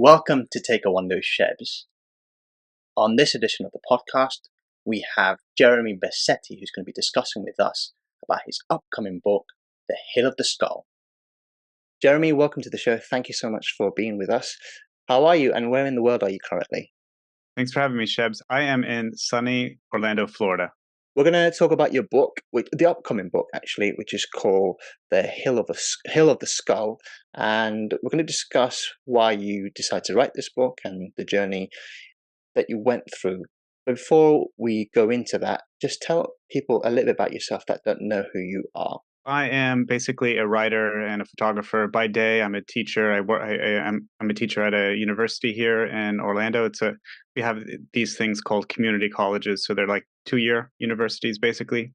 Welcome to Take a Wonder Shebs. On this edition of the podcast, we have Jeremy Bassetti, who's going to be discussing with us about his upcoming book, The Hill of the Skull. Jeremy, welcome to the show. Thank you so much for being with us. How are you, and where in the world are you currently? Thanks for having me, Shebs. I am in sunny Orlando, Florida. We're going to talk about your book, the upcoming book, actually, which is called The Hill of the Skull. And we're going to discuss why you decided to write this book and the journey that you went through. But before we go into that, just tell people a little bit about yourself that don't know who you are. I am basically a writer and a photographer. By day, I'm a teacher. I'm a teacher at a university here in Orlando. We have these things called community colleges, so they're like 2-year universities basically.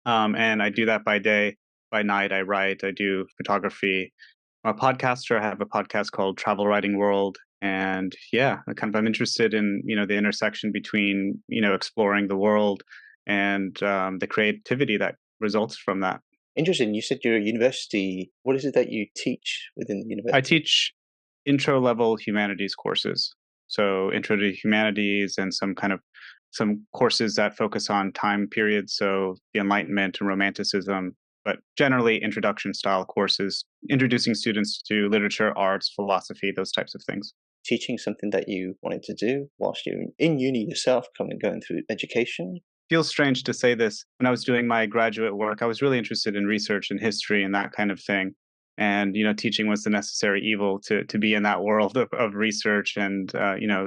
And I do that by day. By night, I write. I do photography. I'm a podcaster. I have a podcast called Travel Writing World. And yeah, I'm interested in the intersection between exploring the world and the creativity that results from that. Interesting. You said you're a university. What is it that you teach within the university? I teach intro level humanities courses. So intro to humanities and some courses that focus on time periods. So the Enlightenment and Romanticism, but generally introduction style courses, introducing students to literature, arts, philosophy, those types of things. Teaching something that you wanted to do whilst you're in uni yourself, going through education. Feels strange to say this. When I was doing my graduate work, I was really interested in research and history and that kind of thing. And teaching was the necessary evil to be in that world of research and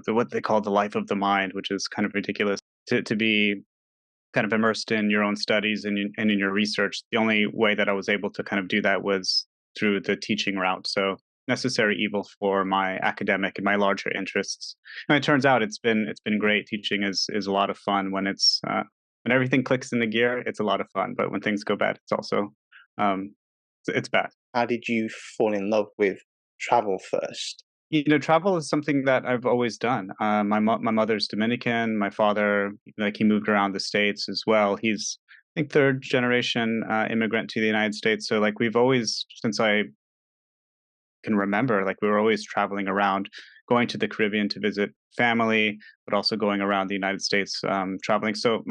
what they call the life of the mind, which is kind of ridiculous to be kind of immersed in your own studies and in your research. The only way that I was able to kind of do that was through the teaching route. So necessary evil for my academic and my larger interests. And it turns out it's been great. Teaching is a lot of fun when it's when everything clicks into gear. It's a lot of fun, but when things go bad, it's also it's bad. How did you fall in love with travel first? Travel is something that I've always done. My mother's Dominican. My father, he moved around the States as well. He's, I think, third generation immigrant to the United States. So we've always, since I can remember, we were always traveling around, going to the Caribbean to visit family, but also going around the United States traveling. So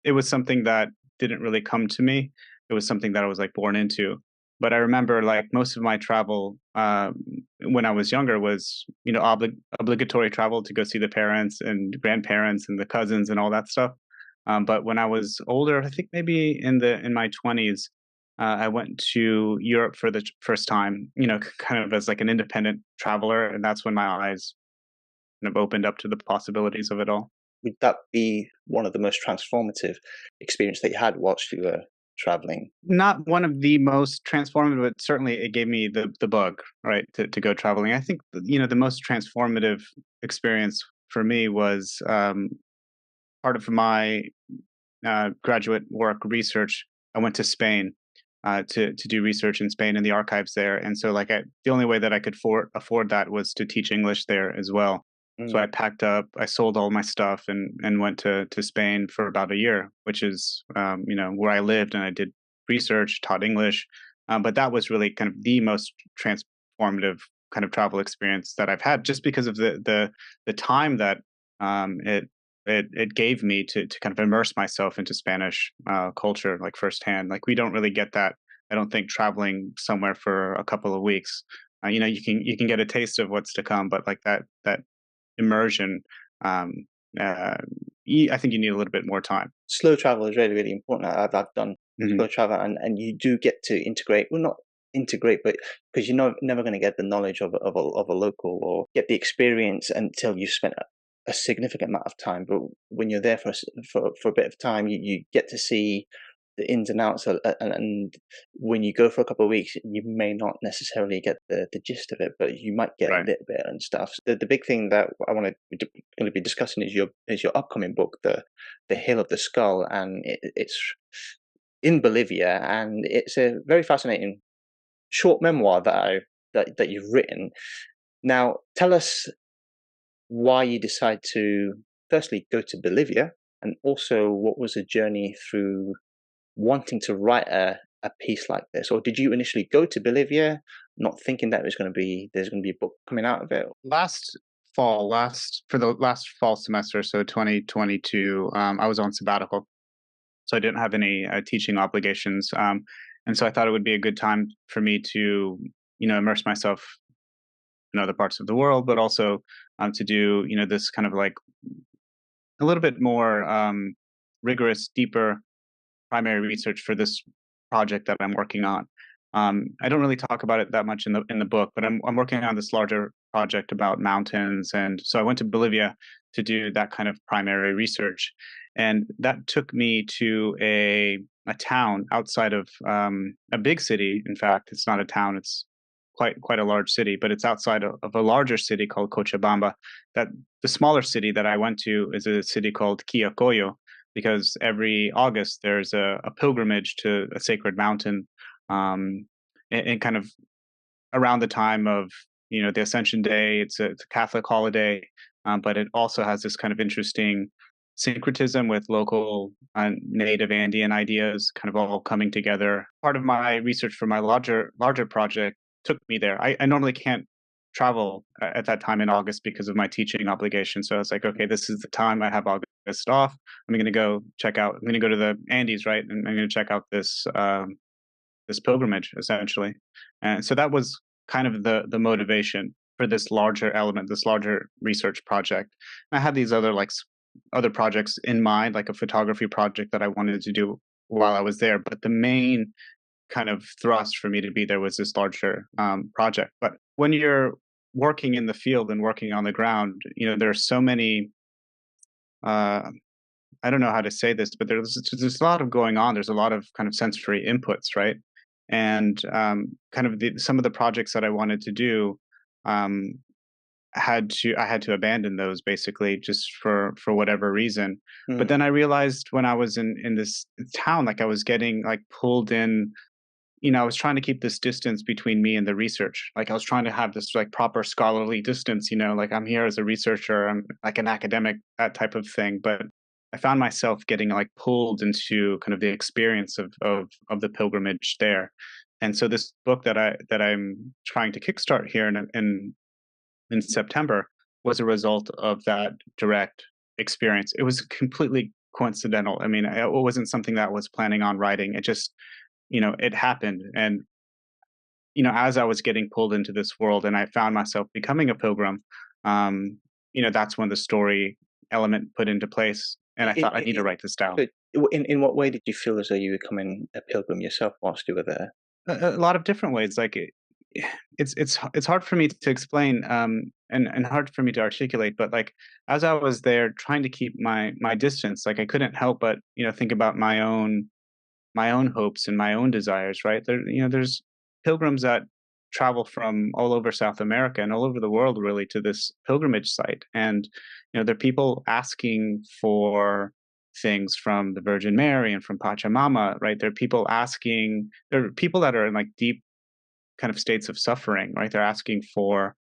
it was something that didn't really come to me. It was something that I was born into. But I remember most of my travel when I was younger was obligatory travel to go see the parents and grandparents and the cousins and all that stuff. But when I was older, I think maybe in my 20s, I went to Europe for the first time, kind of as an independent traveler, and that's when my eyes kind of opened up to the possibilities of it all. Would that be one of the most transformative experience that you had whilst you were traveling? Not one of the most transformative, but certainly it gave me the bug, right, to go traveling. I think the most transformative experience for me was part of my graduate work research. I went to Spain to do research in Spain in the archives there, and so the only way that I could afford that was to teach English there as well. So I packed up, I sold all my stuff, and went to Spain for about a year, which is where I lived, and I did research, taught English. But that was really kind of the most transformative kind of travel experience that I've had, just because of the time that it gave me to kind of immerse myself into Spanish culture firsthand. We don't really get that, I don't think, traveling somewhere for a couple of weeks. You can get a taste of what's to come, but that immersion, I think you need a little bit more time. Slow travel is really, really important. I've done slow travel, and you do get to integrate. Well, not integrate, but because you're never going to get the knowledge of a local or get the experience until you've spent a significant amount of time. But when you're there for a bit of time, you get to see the ins and outs, and when you go for a couple of weeks, you may not necessarily get the gist of it, but you might get a little bit and stuff. The big thing that I going to be discussing is your upcoming book, the Hill of the Skull, and it's in Bolivia, and it's a very fascinating short memoir that you've written. Now, tell us why you decide to firstly go to Bolivia, and also what was the journey through wanting to write a piece like this. Or did you initially go to Bolivia not thinking that there's going to be a book coming out of it? Last for the last fall semester, so 2022, I was on sabbatical, so I didn't have any teaching obligations, and so I thought it would be a good time for me to, immerse myself in other parts of the world, but also to do, this kind of like a little bit more rigorous, deeper primary research for this project that I'm working on. I don't really talk about it that much in the book, but I'm working on this larger project about mountains, and so I went to Bolivia to do that kind of primary research, and that took me to a town outside of a big city. In fact, it's not a town; it's quite a large city, but it's outside of a larger city called Cochabamba. That the smaller city that I went to is a city called Quillacollo, because every August there's a pilgrimage to a sacred mountain, and kind of around the time of the Ascension Day. It's a Catholic holiday, but it also has this kind of interesting syncretism with local native Andean ideas, kind of all coming together. Part of my research for my larger project took me there. I normally can't travel at that time in August because of my teaching obligation. So I was like, okay, this is the time I have August off. I'm going to go check out. I'm going to go to the Andes, right, and I'm going to check out this pilgrimage essentially. And so that was kind of the motivation for this larger element, this larger research project. And I had these other other projects in mind, like a photography project that I wanted to do while I was there. But the main kind of thrust for me to be there was this larger project. But when you're working in the field and working on the ground, there's so many. I don't know how to say this, but there's a lot of going on. There's a lot of kind of sensory inputs, right? And kind of some of the projects that I wanted to do, um, I had to abandon those basically just for whatever reason. But Mm, then I realized when I was in this town, like I was getting like pulled in. I was trying to keep this distance between me and the research. Like I was trying to have this like proper scholarly distance, like I'm here as a researcher, I'm like an academic, that type of thing. But I found myself getting like pulled into kind of the experience of the pilgrimage there. And so this book that I'm trying to kickstart here in September was a result of that direct experience. It was completely coincidental. I mean, it wasn't something that I was planning on writing. It just it happened. And, as I was getting pulled into this world and I found myself becoming a pilgrim, that's when the story element put into place. And I thought I need to write this down. so in what way did you feel as though you were becoming a pilgrim yourself whilst you were there? A lot of different ways. Like it's hard for me to explain, and hard for me to articulate. But like as I was there trying to keep my distance, like I couldn't help but think about my own hopes and my own desires, right? There's pilgrims that travel from all over South America and all over the world really to this pilgrimage site. And, there are people asking for things from the Virgin Mary and from Pachamama, right? There are people that are in like deep kind of states of suffering, right? They're asking for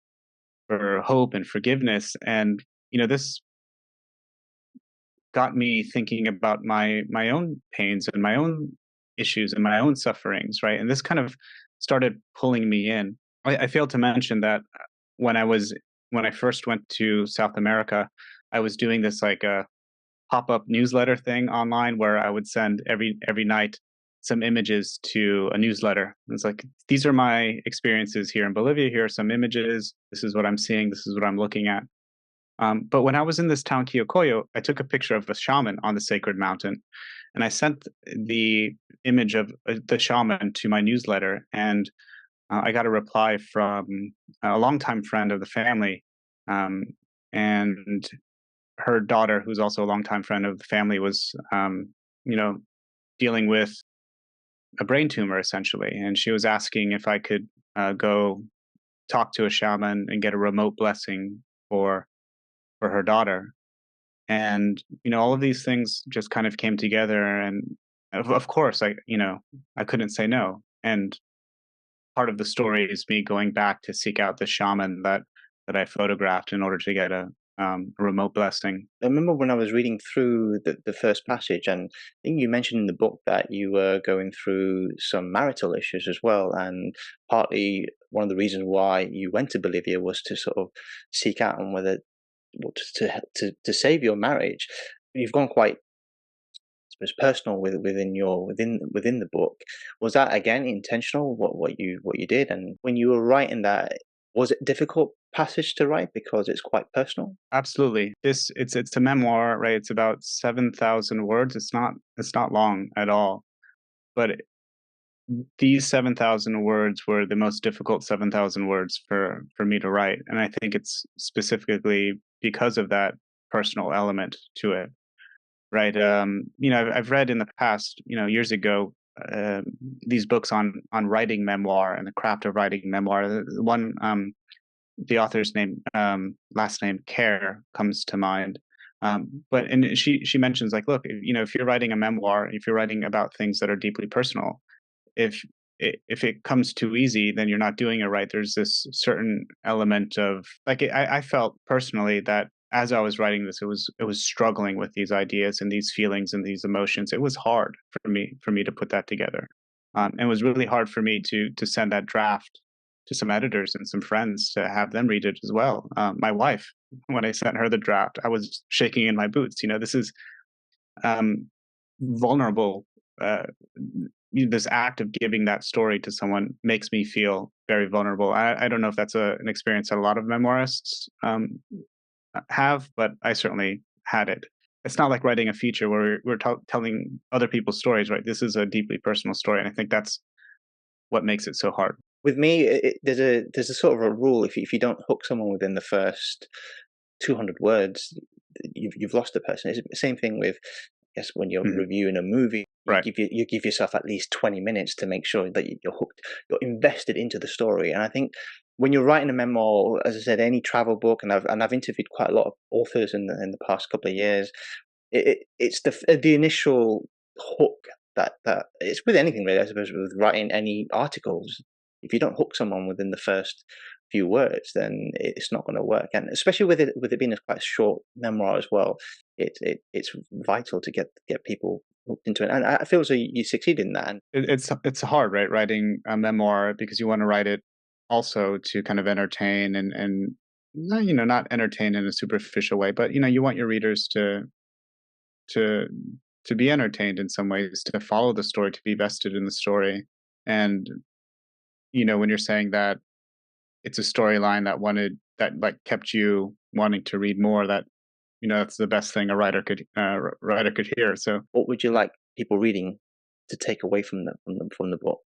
hope and forgiveness. And, this got me thinking about my own pains and my own issues and my own sufferings, right? And this kind of started pulling me in. I failed to mention that when I first went to South America, I was doing this like a pop-up newsletter thing online where I would send every night some images to a newsletter. It's like these are my experiences here in Bolivia. Here are some images. This is what I'm seeing. This is what I'm looking at. But when I was in this town, Kyokoyo, I took a picture of a shaman on the sacred mountain, and I sent the image of the shaman to my newsletter, and I got a reply from a longtime friend of the family, um, and her daughter, who's also a longtime friend of the family, was, you know, dealing with a brain tumor essentially, and she was asking if I could go talk to a shaman and get a remote blessing for her daughter. And all of these things just kind of came together, and of course I couldn't say no. And part of the story is me going back to seek out the shaman that I photographed in order to get a remote blessing. I remember when I was reading through the first passage, and I think you mentioned in the book that you were going through some marital issues as well, and partly one of the reasons why you went to Bolivia was to sort of seek out on whether well, to save your marriage. You've gone quite, I suppose, personal within the book. Was that again intentional? What you did, and when you were writing that, was it a difficult passage to write because it's quite personal? Absolutely. It's a memoir, right? It's about 7,000 words. It's not long at all. But these 7,000 words were the most difficult 7,000 words for me to write, and I think it's specifically because of that personal element to it, right? I've read in the past, years ago, uh, these books on writing memoir and the craft of writing memoir. The one, the author's name, last name Care comes to mind. But and she mentions like, look, if you're writing a memoir, if you're writing about things that are deeply personal, if if it comes too easy, then you're not doing it right. There's this certain element of like I felt personally that as I was writing this, it was struggling with these ideas and these feelings and these emotions. It was hard for me to put that together, and it was really hard for me to send that draft to some editors and some friends to have them read it as well. My wife, when I sent her the draft, I was shaking in my boots. This is um, vulnerable. Uh, this act of giving that story to someone makes me feel very vulnerable. I don't know if that's an experience that a lot of memoirists have, but I certainly had it. It's not like writing a feature where we're telling other people's stories, right? This is a deeply personal story, and I think that's what makes it so hard. With me, there's a sort of a rule. If you don't hook someone within the first 200 words, you've lost the person. It's the same thing with, I guess, when you're Mhm. reviewing a movie. Right. You give yourself at least 20 minutes to make sure that you're hooked, you're invested into the story. And I think when you're writing a memoir, as I said, any travel book, and I've interviewed quite a lot of authors in the past couple of years, it's the initial hook that it's with anything really. I suppose with writing any articles, if you don't hook someone within the first few words, then it's not going to work. And especially with it being a quite short memoir as well, it's vital to get people hooked into it. And I feel as though you succeed in that. And It's hard, right? Writing a memoir because you want to write it also to kind of entertain and not entertain in a superficial way, but you want your readers to to be entertained in some ways, to follow the story, to be vested in the story. And when you're saying that it's a storyline that like kept you wanting to read more, that that's the best thing a writer could hear. So what would you like people reading to take away from the book?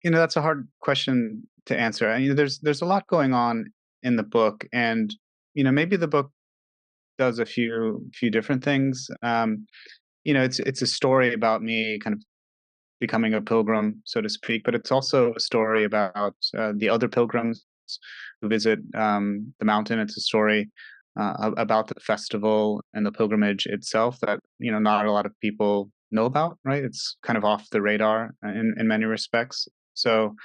that's a hard question to answer. There's a lot going on in the book, and maybe the book does a few different things. It's a story about me kind of becoming a pilgrim, so to speak, but it's also a story about the other pilgrims who visit the mountain. It's a story about the festival and the pilgrimage itself that not a lot of people know about. Right? It's kind of off the radar in many respects. So,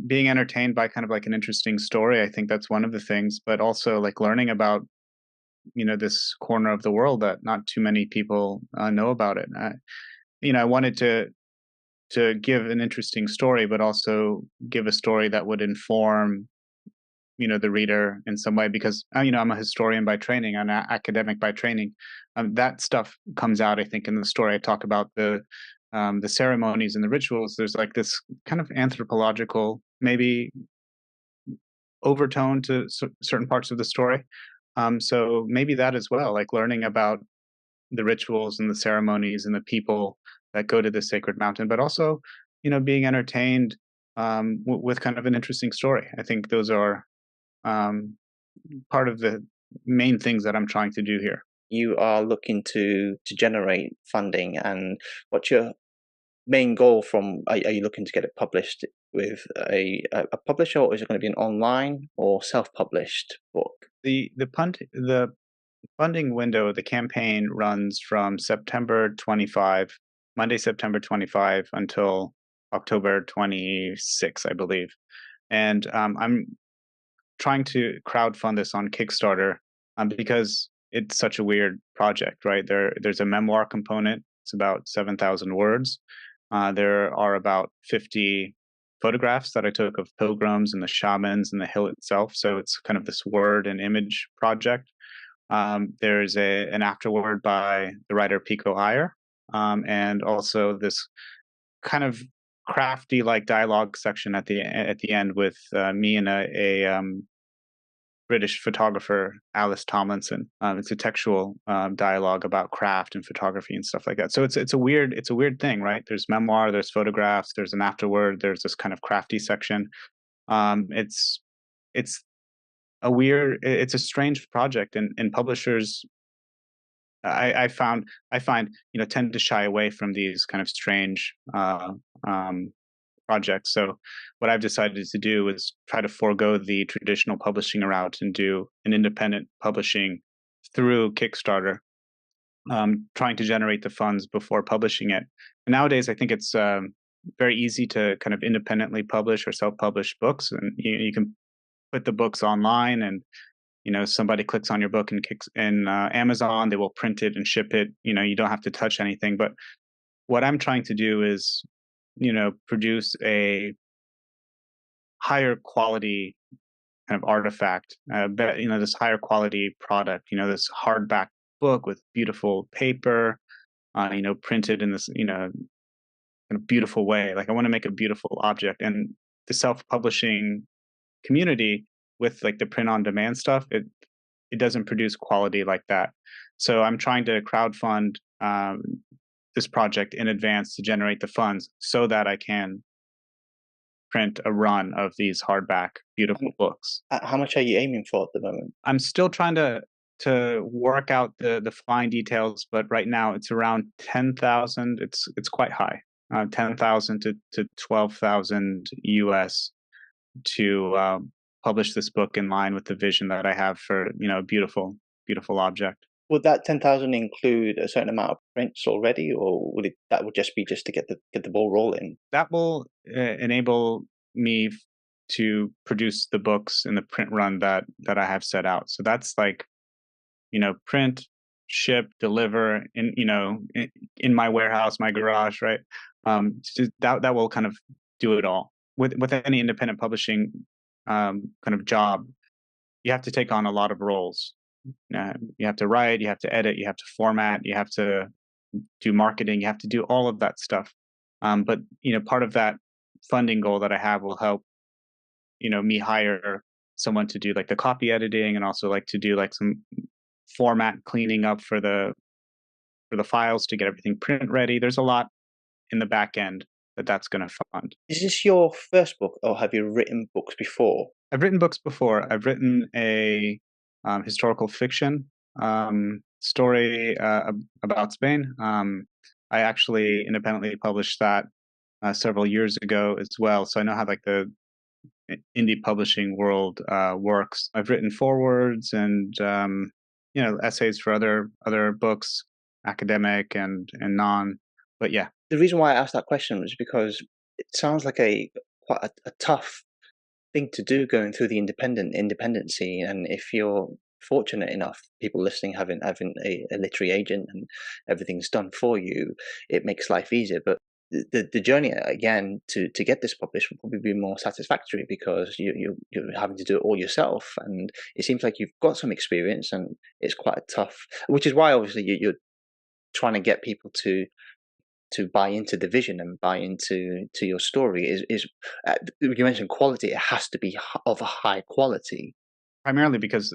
being entertained by kind of like an interesting story, I think that's one of the things. But also like learning about this corner of the world that not too many people know about it. I wanted to give an interesting story, but also give a story that would inform the reader in some way because I'm a historian by training, I'm an academic by training. That stuff comes out, I think, in the story. I talk about the ceremonies and the rituals. There's like this kind of anthropological, maybe overtone to certain parts of the story. So maybe that as well, like learning about the rituals and the ceremonies and the people that go to the sacred mountain, but also, being entertained with kind of an interesting story. I think those are um, part of the main things that I'm trying to do here. You are looking to generate funding, and what's your main goal from are you looking to get it published with a publisher, or is it going to be an online or self-published book? The funding window, the campaign runs from Monday, September 25 until October 26, I believe. And I'm trying to crowdfund this on Kickstarter. because it's such a weird project, right? There's a memoir component. It's about 7,000 words. There are about 50 photographs that I took of pilgrims and the shamans and the hill itself. So it's kind of this word and image project. There's an afterword by the writer Pico Iyer, and also this kind of crafty like dialogue section at the end with me and a British photographer, Alys Tomlinson. It's a textual dialogue about craft and photography and stuff like that. So it's a weird thing, right? There's memoir, there's photographs, there's an afterword, there's this kind of crafty section. It's it's it's a strange project, and publishers I find tend to shy away from these kind of strange um, projects. So what I've decided to do is try to forego the traditional publishing route and do an independent publishing through Kickstarter, trying to generate the funds before publishing it. And nowadays, I think it's very easy to kind of independently publish or self-publish books, and you can put the books online, and somebody clicks on your book and kicks in Amazon, they will print it and ship it. You don't have to touch anything. But what I'm trying to do is produce a higher quality kind of artifact, this higher quality product, this hardback book with beautiful paper, printed in this, in a beautiful way. Like I want to make a beautiful object, and the self-publishing community with like the print on demand stuff, it doesn't produce quality like that. So I'm trying to crowdfund this project in advance to generate the funds so that I can print a run of these hardback beautiful books. How much are you aiming for at the moment? I'm still trying to work out the fine details, but right now it's around 10,000. It's quite high, 10,000 to 12,000 US to publish this book in line with the vision that I have for a beautiful object. Would that 10,000 include a certain amount of prints already, or that would just be just to get the ball rolling? That will enable me to produce the books in the print run that I have set out. So that's like print, ship, deliver in my warehouse, my garage, right? That will kind of do it all. With any independent publishing kind of job, you have to take on a lot of roles. You have to write, you have to edit, you have to format, you have to do marketing, you have to do all of that stuff. But part of that funding goal that I have will help me hire someone to do like the copy editing, and also like to do like some format cleaning up for the files to get everything print ready. There's a lot in the back end that's going to fund. Is this your first book, or have you written books before? I've written books before. I've written a historical fiction story about Spain. I actually independently published that several years ago as well, so I know how like the indie publishing world works. I've written forewords and essays for other books, academic and non. But yeah, The reason why I asked that question was because it sounds like quite a tough thing to do, going through the independency. And if you're fortunate enough, people listening having a literary agent and everything's done for you, it makes life easier. But the journey again to get this published will probably be more satisfactory, because you're having to do it all yourself, and it seems like you've got some experience, and it's quite a tough. Which is why obviously you're trying to get people to buy into the vision and buy into your story. Is you mentioned quality? It has to be of a high quality. primarily because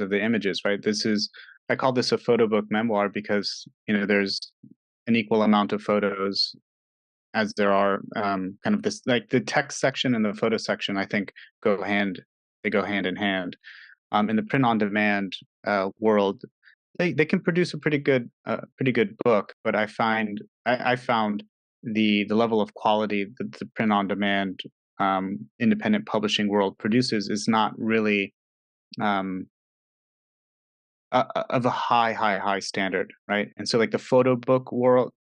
of the images, right? I call this a photo book memoir because there's an equal amount of photos as there are kind of this, like the text section and the photo section, I think go hand in hand. In the print on demand world, they can produce a pretty good book, but I found the level of quality that the print on demand independent publishing world produces is not really um, of a high standard, right? And so like the photo book world,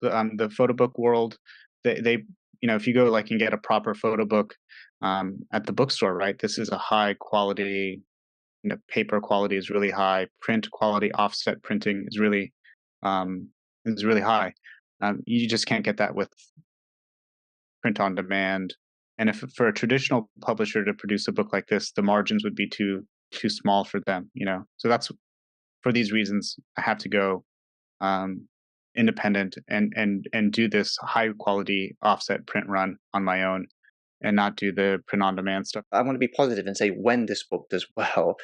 they if you go like and get a proper photo book at the bookstore, right? This is a high quality paper quality is really high, print quality, offset printing um, is really high. You just can't get that with print on demand. And if for a traditional publisher to produce a book like this, the margins would be too small for them. So that's for these reasons I have to go um, independent and do this high quality offset print run on my own and not do the print on demand stuff. I want to be positive and say when this book does well,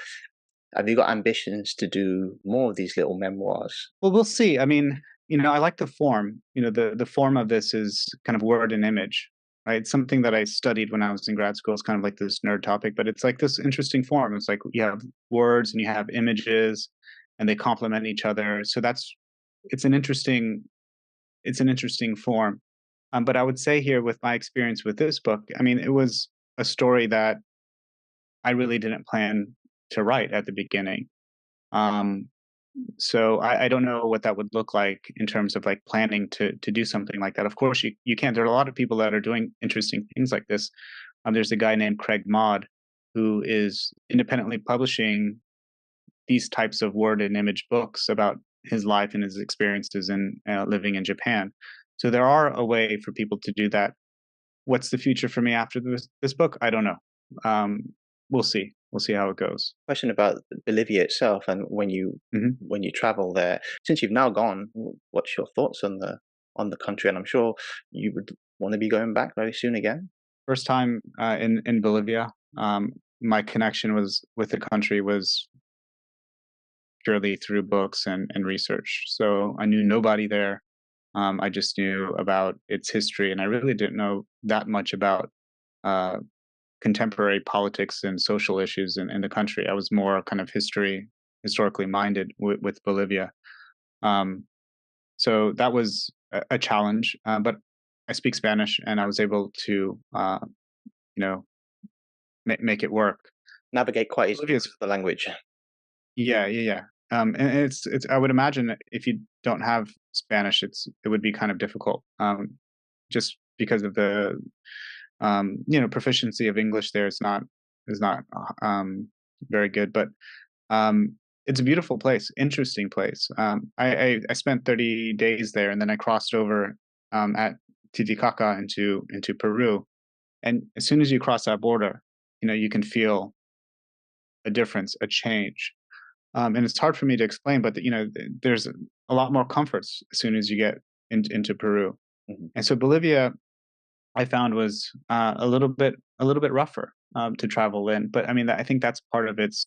have you got ambitions to do more of these little memoirs? Well, we'll see. I mean, I like the form. The form of this is kind of word and image, right? Something that I studied when I was in grad school. It's kind of like this nerd topic, but it's like this interesting form. It's like you have words and you have images, and they complement each other. So it's an interesting it's an interesting form. But I would say here, with my experience with this book, I mean, it was a story that I really didn't plan to write at the beginning. Um, so I don't know what that would look like in terms of like planning to do something like that. Of course, you can't. There are a lot of people that are doing interesting things like this. There's a guy named Craig Maud who is independently publishing these types of word and image books about his life and his experiences in living in Japan. So there are a way for people to do that. What's the future for me after this book? I don't know. Um, we'll see. We'll see how it goes. Question about Bolivia itself, and Mhm. when you travel there, since you've now gone, what's your thoughts on the country? And I'm sure you would want to be going back very soon again. First time in Bolivia. My connection was with the country was purely through books and research. So I knew nobody there. I just knew about its history, and I really didn't know that much about uh, contemporary politics and social issues in the country. I was more kind of historically minded with Bolivia. Um, so that was a challenge, but I speak Spanish, and I was able to, you know, make it work. Navigate quite easily Bolivia's because of the language. Yeah, yeah, yeah. And it's I would imagine that if you don't have Spanish, it would be kind of difficult, just because of the proficiency of English there is not very good, but um, it's a beautiful place, interesting place. I spent 30 days there, and then I crossed over at Titicaca into Peru, and as soon as you cross that border, you can feel a difference, a change. And it's hard for me to explain, but there's a lot more comforts as soon as you get into Peru. Mhm. And so Bolivia, I found was a little bit rougher to travel in. But I mean, I think that's part of its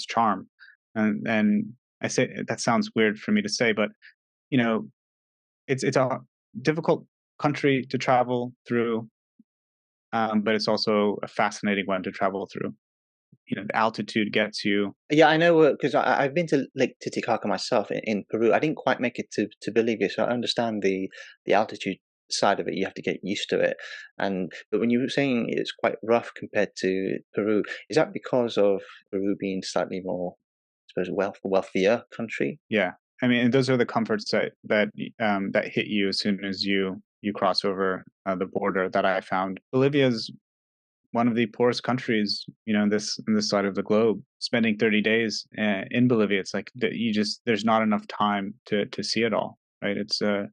charm. And I say that sounds weird for me to say, but you know, it's a difficult country to travel through, but it's also a fascinating one to travel through. The altitude gets you. Yeah, I know because I've been to Lake Titicaca myself in Peru. I didn't quite make it to Bolivia, so I understand the altitude side of it. You have to get used to it. And but when you were saying it's quite rough compared to Peru, is that because of Peru being slightly more, I suppose, wealthier country? Yeah, I mean, and those are the comforts that hit you as soon as you cross over the border that I found. Bolivia is one of the poorest countries, in this side of the globe. Spending 30 days in Bolivia, it's like that there's not enough time to see it all. Right? It's a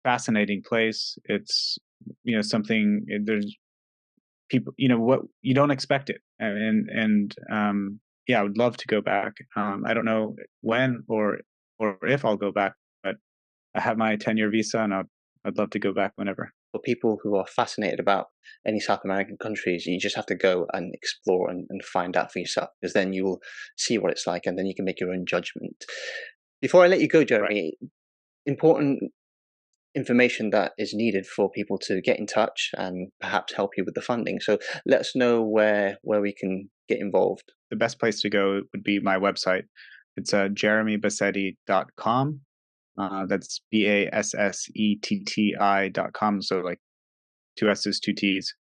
fascinating place. It's something. There's people. What you don't expect it, and yeah, I would love to go back. I don't know when or if I'll go back, but I have my 10-year visa, and I'd love to go back whenever. For people who are fascinated about any South American countries, you just have to go and explore and find out for yourself, because then you will see what it's like, and then you can make your own judgment. Before I let you go, Right. Jeremy, important information that is needed for people to get in touch and perhaps help you with the funding. So let us know where we can get involved. The best place to go would be my website. It's jeremybassetti.com. That's BASSETTI.com. So like two S's, two T's.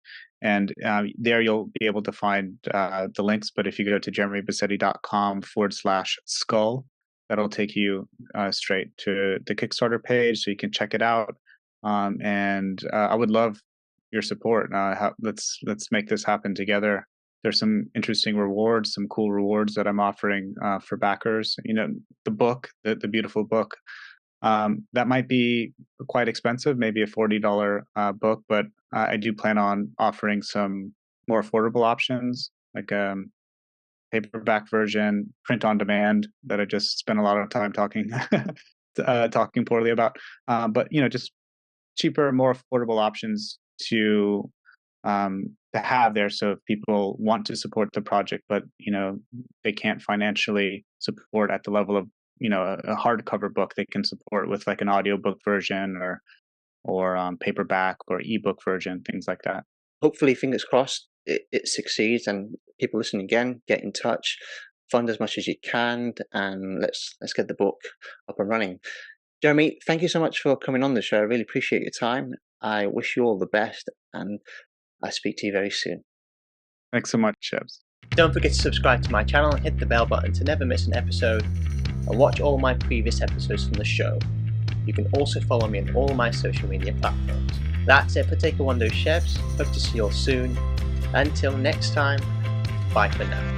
And there you'll be able to find the links. But if you go to jeremybassetti.com/skull, that'll take you straight to the Kickstarter page so you can check it out. And I would love your support. Let's make this happen together. there's some interesting rewards, some cool rewards that I'm offering for backers. The book, the beautiful book, that might be quite expensive, maybe a $40 book, but I do plan on offering some more affordable options, like paperback version, print on demand, that I just spent a lot of time talking talking poorly about. But just cheaper, more affordable options to have there. So if people want to support the project, but they can't financially support at the level of a hardcover book, they can support with like an audiobook version or paperback or ebook version, things like that. Hopefully, fingers crossed, it succeeds, and people listen again, get in touch, fund as much as you can, and let's get the book up and running. Jeremy, thank you so much for coming on the show. I really appreciate your time. I wish you all the best, and I'll speak to you very soon. Thanks so much, Shebs. Don't forget to subscribe to my channel and hit the bell button to never miss an episode, and watch all my previous episodes from the show. You can also follow me on all my social media platforms. That's it for Take a Wonder, Shebs. Hope to see you all soon. Until next time, bye for now.